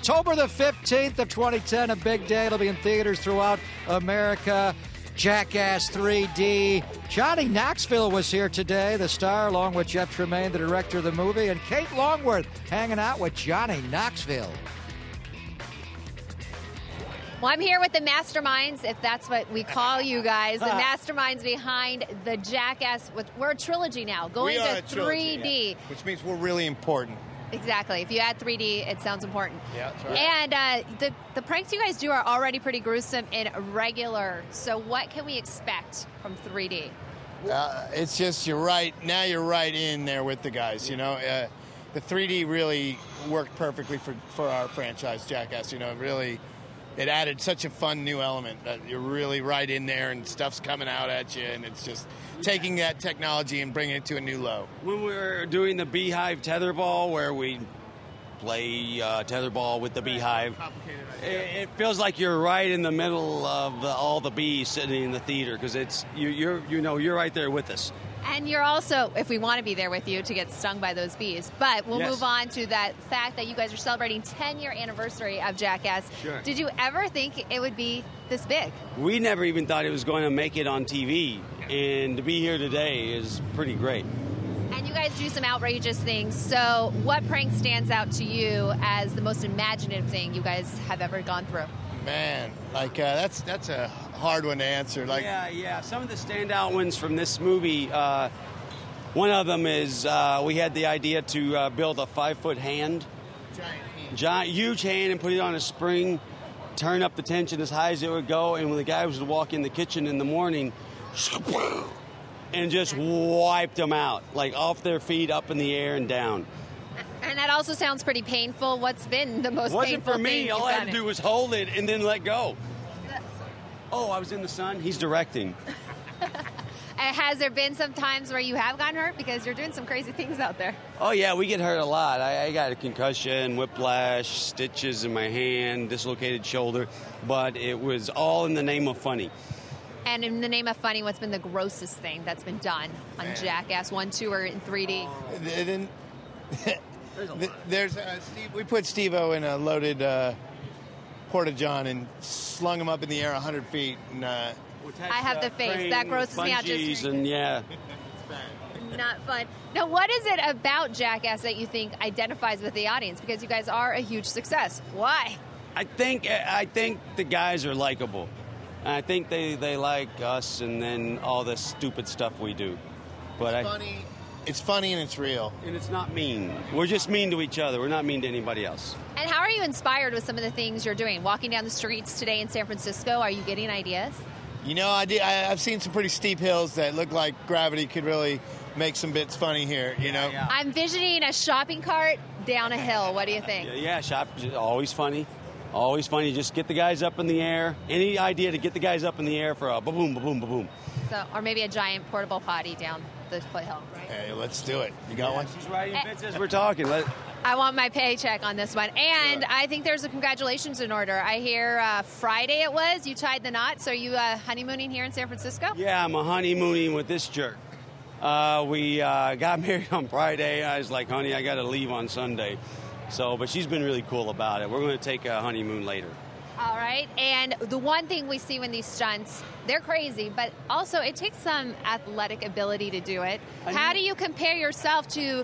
October the 15th of 2010, a big day. It'll be in theaters throughout America. Jackass 3D. Johny Knoxville was here today, the star, along with Jeff Tremaine, the director of the movie, and Kate Longworth hanging out with Johny Knoxville. Well, I'm here with the masterminds, if that's what we call you guys, the masterminds behind the Jackass. We're a trilogy now, going to 3D. Which means we're really important. Exactly. If you add 3D, it sounds important. Yeah, that's right. And the pranks you guys do are already pretty gruesome and regular. So what can we expect from 3D? It's just you're right in there with the guys. You know, the 3D really worked perfectly for our franchise, Jackass. You know, really, it added such a fun new element that you're really right in there, and stuff's coming out at you, and it's just taking that technology and bringing it to a new low. When we're doing the Beehive tetherball, where we play tetherball with the Beehive, it feels like you're right in the middle of all the bees sitting in the theater, because it's you're right there with us. And you're also, if we want to be there with you, to get stung by those bees. But we'll move on to that fact that you guys are celebrating 10-year anniversary of Jackass. Sure. Did you ever think it would be this big? We never even thought it was going to make it on TV, and to be here today is pretty great. And you guys do some outrageous things. So what prank stands out to you as the most imaginative thing you guys have ever gone through? Man, like that's a hard one to answer. Like, yeah. Some of the standout ones from this movie. One of them is we had the idea to build a 5-foot hand, huge hand, and put it on a spring, turn up the tension as high as it would go, and when the guy was to walk in the kitchen in the morning, and just wiped them out, like off their feet, up in the air and down. And that also sounds pretty painful. What's been the most painful for me. thing All I had to do was hold it and then let go. Oh, I was in the sun. He's directing. Has there been some times where you have gotten hurt? Because you're doing some crazy things out there. Oh, yeah, we get hurt a lot. I got a concussion, whiplash, stitches in my hand, dislocated shoulder. But it was all in the name of funny. And in the name of funny, what's been the grossest thing that's been done on Jackass 1, 2, or in 3D? There's Steve. We put Steve-O in a loaded porta-john and slung him up in the air 100 feet. And, I have the face. That grosses me out just and not fun. Now, what is it about Jackass that you think identifies with the audience? Because you guys are a huge success. Why? I think the guys are likable. I think they like us and then all the stupid stuff we do. But it's funny and it's real. And it's not mean. We're just mean to each other. We're not mean to anybody else. And how are you inspired with some of the things you're doing? Walking down the streets today in San Francisco, are you getting ideas? You know, I've seen some pretty steep hills that look like gravity could really make some bits funny here, you know? Yeah. I'm visioning a shopping cart down a hill. What do you think? Yeah, always funny. Always funny. Just get the guys up in the air. Any idea to get the guys up in the air for a ba-boom, ba-boom, ba-boom. So, or maybe a giant portable potty down the foothill, right? Hey, let's do it. You got one? She's writing bits as we're talking. I want my paycheck on this one. And I think there's a congratulations in order. I hear Friday it was. You tied the knot. So are you honeymooning here in San Francisco? Yeah, I'm a honeymooning with this jerk. We got married on Friday. I was like, honey, I got to leave on Sunday. But she's been really cool about it. We're going to take a honeymoon later. All right. And the one thing we see when these stunts, they're crazy, but also it takes some athletic ability to do it. How do you compare yourself to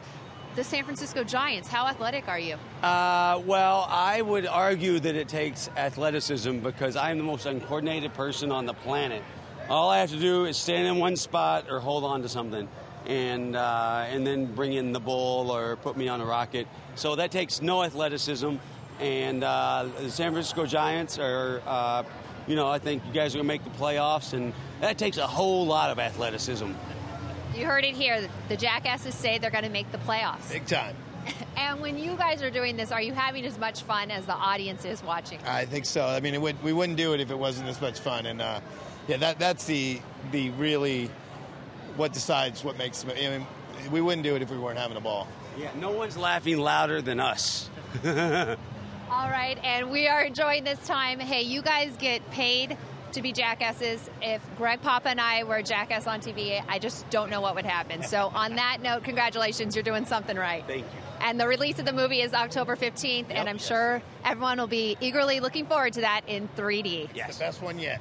the San Francisco Giants? How athletic are you? Well, I would argue that it takes athleticism because I'm the most uncoordinated person on the planet. All I have to do is stand in one spot or hold on to something and then bring in the bull or put me on a rocket. So that takes no athleticism. And the San Francisco Giants are, I think you guys are going to make the playoffs, and that takes a whole lot of athleticism. You heard it here. The Jackasses say they're going to make the playoffs. Big time. And when you guys are doing this, are you having as much fun as the audience is watching? I think so. I mean, we wouldn't do it if it wasn't as much fun. And, that's the really what decides what makes it. I mean, we wouldn't do it if we weren't having a ball. Yeah, no one's laughing louder than us. All right, and we are enjoying this time. Hey, you guys get paid to be jackasses. If Greg Papa and I were Jackass on TV, I just don't know what would happen. So on that note, congratulations, you're doing something right. Thank you. And the release of the movie is October 15th, and I'm sure everyone will be eagerly looking forward to that in 3D. Yes. The best one yet.